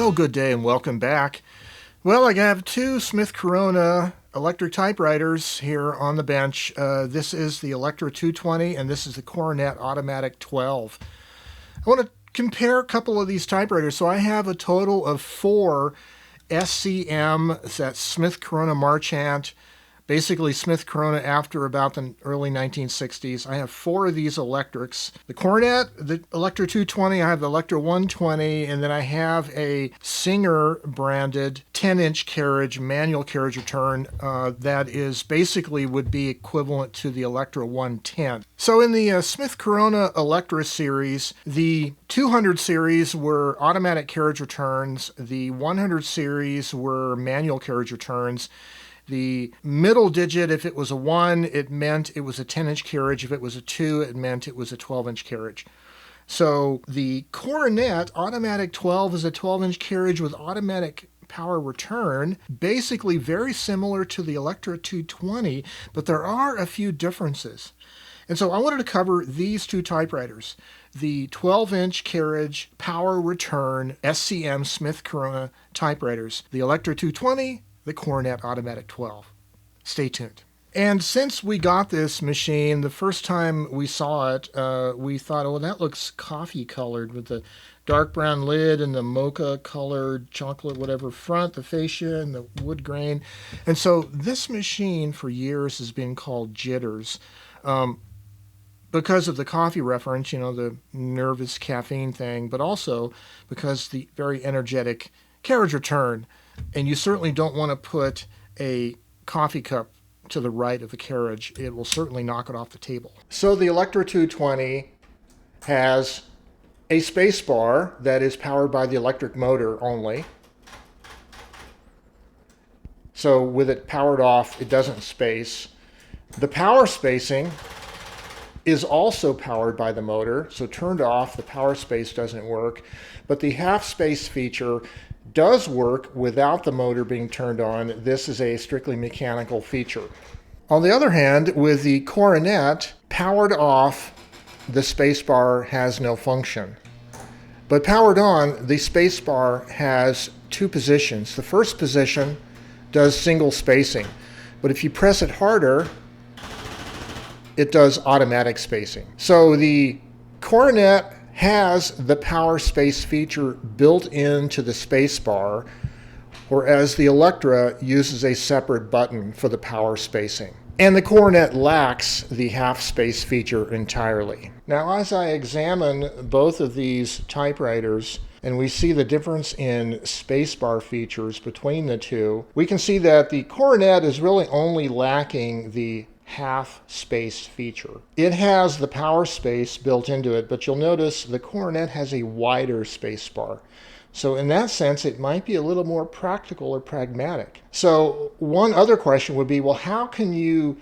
Well, good day and welcome back. Well, I have two Smith Corona electric typewriters here on the bench. This is the Electra 220 and this is the Coronet Automatic 12. I want to compare a couple of these typewriters. So I have a total of four SCM, that's Smith Corona Marchant, basically Smith Corona after about the early 1960s. I have four of these electrics. The Coronet, the Electra 220, I have the Electra 120, and then I have a Singer branded 10-inch carriage, manual carriage return that is basically would be equivalent to the Electra 110. So in the Smith Corona Electra series, the 200 series were automatic carriage returns, the 100 series were manual carriage returns. The middle digit, if it was a 1, it meant it was a 10-inch carriage. If it was a 2, it meant it was a 12-inch carriage. So the Coronet Automatic 12 is a 12-inch carriage with automatic power return, basically very similar to the Electra 220, but there are a few differences. And so I wanted to cover these two typewriters, the 12-inch carriage power return SCM Smith Corona typewriters, the Electra 220, the Coronet Automatic 12. Stay tuned. And since we got this machine, the first time we saw it, we thought, oh, that looks coffee colored with the dark brown lid and the mocha colored chocolate whatever front, the fascia and the wood grain. And so this machine for years has been called Jitters. Because of the coffee reference, you know, the nervous caffeine thing, but also because the very energetic carriage return. And you certainly don't want to put a coffee cup to the right of the carriage. It will certainly knock it off the table. So the Electra 220 has a space bar that is powered by the electric motor only. So with it powered off, it doesn't space. The power spacing is also powered by the motor. So turned off, the power space doesn't work. But the half space feature does work without the motor being turned on. This is a strictly mechanical feature. On the other hand, with the Coronet powered off, the spacebar has no function. But powered on, the spacebar has two positions. The first position does single spacing, but if you press it harder, it does automatic spacing. So the Coronet has the power space feature built into the space bar, whereas the Electra uses a separate button for the power spacing. And the Coronet lacks the half space feature entirely. Now, as I examine both of these typewriters, and we see the difference in spacebar features between the two, we can see that the Coronet is really only lacking the half space feature. It has the power space built into it, but you'll notice the Coronet has a wider space bar. So in that sense, it might be a little more practical or pragmatic. So one other question would be, well, how can you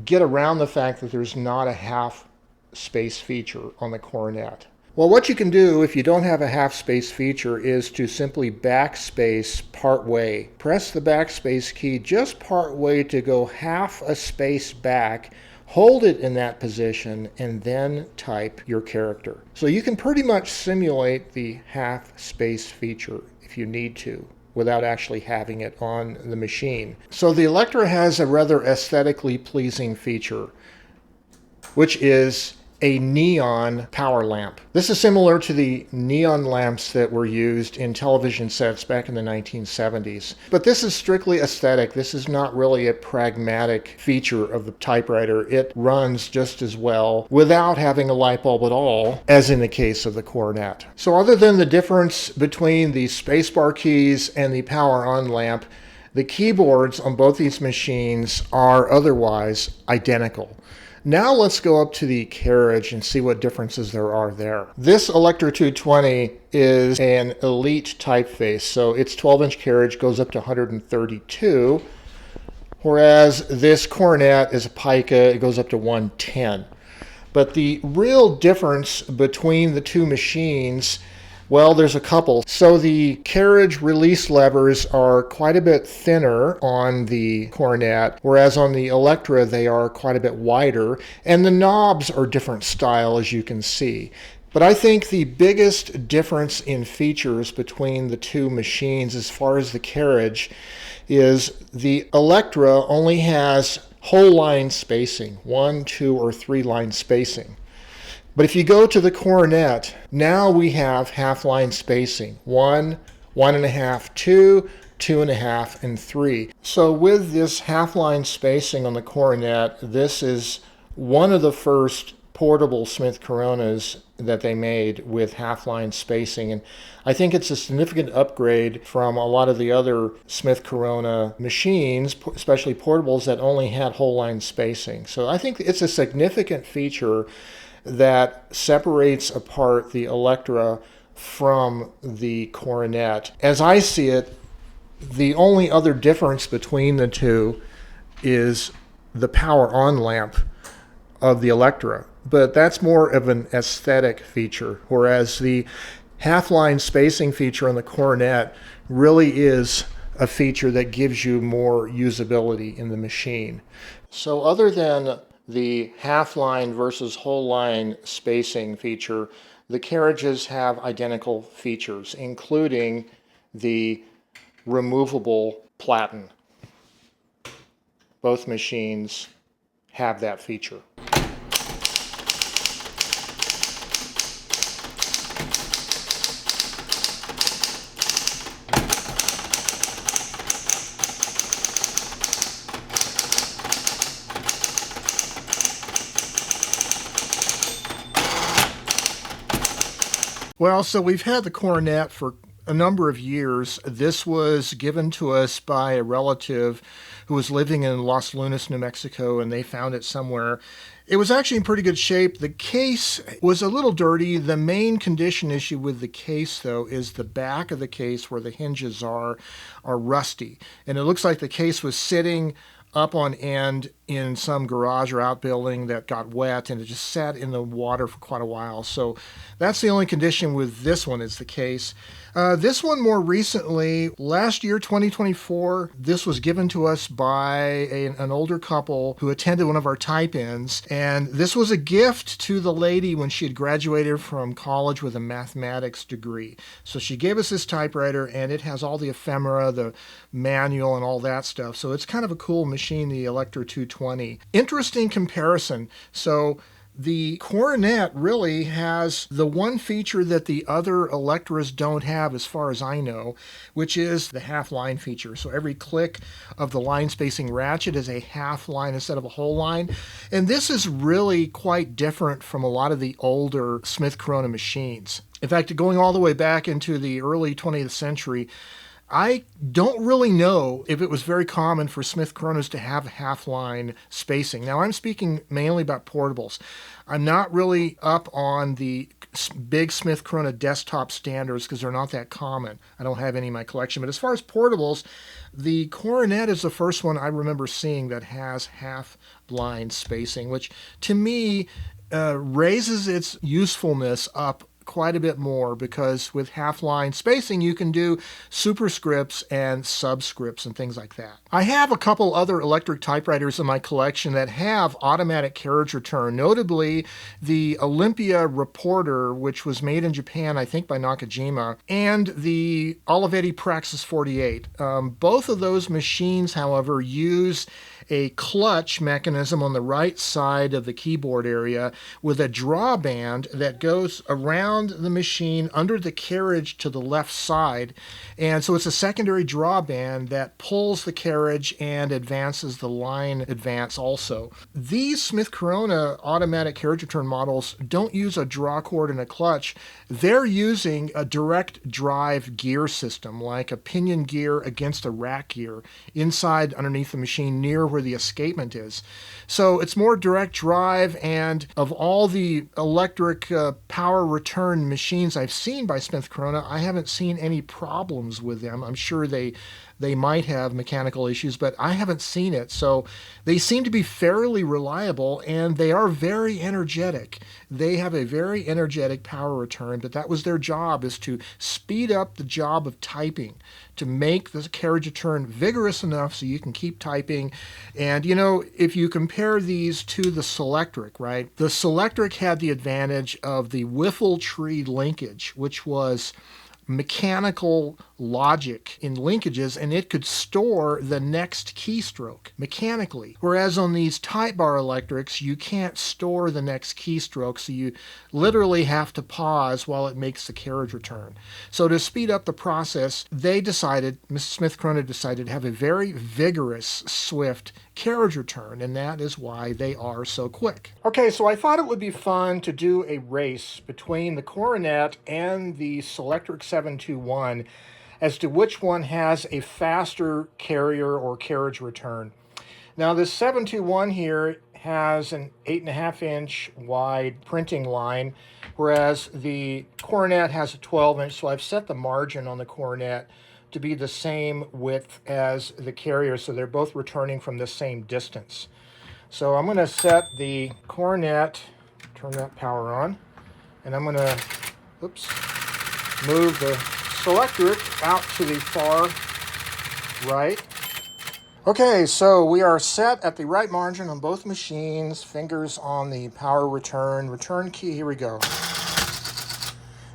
get around the fact that there's not a half space feature on the Coronet? Well, what you can do if you don't have a half space feature is to simply backspace part way. Press the backspace key just part way to go half a space back, hold it in that position, and then type your character. So you can pretty much simulate the half space feature if you need to, without actually having it on the machine. So the Electra has a rather aesthetically pleasing feature, which is a neon power lamp. This is similar to the neon lamps that were used in television sets back in the 1970s. But this is strictly aesthetic. This is not really a pragmatic feature of the typewriter. It runs just as well without having a light bulb at all, as in the case of the Coronet. So other than the difference between the spacebar keys and the power on lamp, the keyboards on both these machines are otherwise identical. Now let's go up to the Carriage and see what differences there are there. This Electra 220 is an elite typeface, so its 12-inch carriage goes up to 132, whereas this Coronet is a pica, it goes up to 110. But the real difference between the two machines, well, there's a couple. So the carriage release levers are quite a bit thinner on the Coronet, whereas on the Electra they are quite a bit wider, and the knobs are different style, as you can see. But I think the biggest difference in features between the two machines as far as the carriage is the Electra only has whole line spacing, 1, 2, or 3 line spacing. But if you go to the Coronet, now we have half line spacing, 1, 1.5, 2, 2.5, and 3. So with this half line spacing on the Coronet, this is one of the first portable Smith Coronas that they made with half-line spacing, and I think it's a significant upgrade from a lot of the other Smith Corona machines, especially portables that only had whole-line spacing. So I think it's a significant feature that separates apart the Electra from the Coronet. As I see it, the only other difference between the two is the power on lamp of the Electra, but that's more of an aesthetic feature, whereas the half-line spacing feature on the Coronet really is a feature that gives you more usability in the machine. So other than the half-line versus whole-line spacing feature, the carriages have identical features, including the removable platen. Both machines have that feature. Well, so we've had the Coronet for a number of years. This was given to us by a relative who was living in Los Lunas, New Mexico, and they found it somewhere. It was actually in pretty good shape. The case was a little dirty. The main condition issue with the case, though, is the back of the case where the hinges are rusty. And it looks like the case was sitting up on end in some garage or outbuilding that got wet, and it just sat in the water for quite a while. So that's the only condition with this one, is the case. This one more recently, last year, 2024, this was given to us by an older couple who attended one of our type-ins, and this was a gift to the lady when she had graduated from college with a mathematics degree. So she gave us this typewriter, and it has all the ephemera, the manual, and all that stuff. So it's kind of a cool machine, the Electra 220. Interesting comparison. So the Coronet really has the one feature that the other Electras don't have, as far as I know, which is the half-line feature. So every click of the line spacing ratchet is a half line instead of a whole line. And this is really quite different from a lot of the older Smith Corona machines. In fact, going all the way back into the early 20th century, I don't really know if it was very common for Smith Coronas to have half-line spacing. Now, I'm speaking mainly about portables. I'm not really up on the big Smith Corona desktop standards because they're not that common. I don't have any in my collection. But as far as portables, the Coronet is the first one I remember seeing that has half-line spacing, which to me raises its usefulness up quite a bit more, because with half-line spacing you can do superscripts and subscripts and things like that. I have a couple other electric typewriters in my collection that have automatic carriage return, notably the Olympia Reporter, which was made in Japan, I think by Nakajima, and the Olivetti Praxis 48. Both of those machines, however, use a clutch mechanism on the right side of the keyboard area with a drawband that goes around the machine under the carriage to the left side. And so it's a secondary drawband that pulls the carriage and advances the line advance also. These Smith Corona automatic carriage return models don't use a draw cord and a clutch. They're using a direct drive gear system, like a pinion gear against a rack gear, inside underneath the machine near where the escapement is. So it's more direct drive, and of all the electric power return machines I've seen by Smith Corona, I haven't seen any problems with them. I'm sure they they might have mechanical issues, but I haven't seen it. So they seem to be fairly reliable, and they are very energetic. They have a very energetic power return, but that was their job, is to speed up the job of typing, to make the carriage return vigorous enough so you can keep typing. And you know, if you compare these to the Selectric, right? The Selectric had the advantage of the wiffle tree linkage, which was mechanical logic in linkages, and it could store the next keystroke mechanically. Whereas on these type bar electrics, you can't store the next keystroke, so you literally have to pause while it makes the carriage return. So to speed up the process, they decided, Mrs. Smith-Coronet decided to have a very vigorous, swift carriage return, and that is why they are so quick. Okay, so I thought it would be fun to do a race between the Coronet and the Selectric 721 as to which one has a faster carrier or carriage return. Now this 721 here has an 8.5-inch wide printing line, whereas the Coronet has a 12-inch, so I've set the margin on the Coronet to be the same width as the carrier, so they're both returning from the same distance. So I'm going to set the Coronet, turn that power on, and I'm going to, move the Selectric out to the far right. Okay, so we are set at the right margin on both machines, fingers on the power return key, here we go.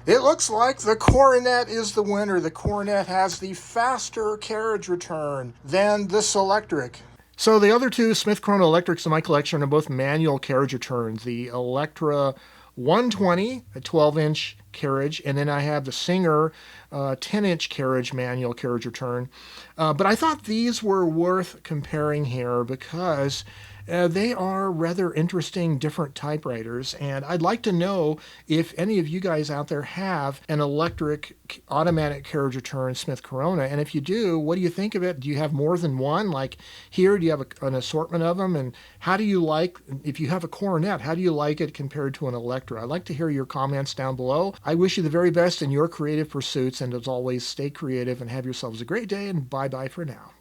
It looks like the Coronet is the winner. The Coronet has the faster carriage return than the Selectric. So the other two Smith-Coronet electrics in my collection are both manual carriage returns. The Electra 120, a 12-inch carriage, and then I have the Singer 10-inch carriage, manual carriage return. But I thought these were worth comparing here because they are rather interesting, different typewriters, and I'd like to know if any of you guys out there have an electric automatic carriage return Smith-Coronet, and if you do, what do you think of it? Do you have more than one? Like here, do you have an assortment of them? And how do you like, if you have a Coronet, how do you like it compared to an Electra? I'd like to hear your comments down below. I wish you the very best in your creative pursuits, and as always, stay creative and have yourselves a great day, and bye-bye for now.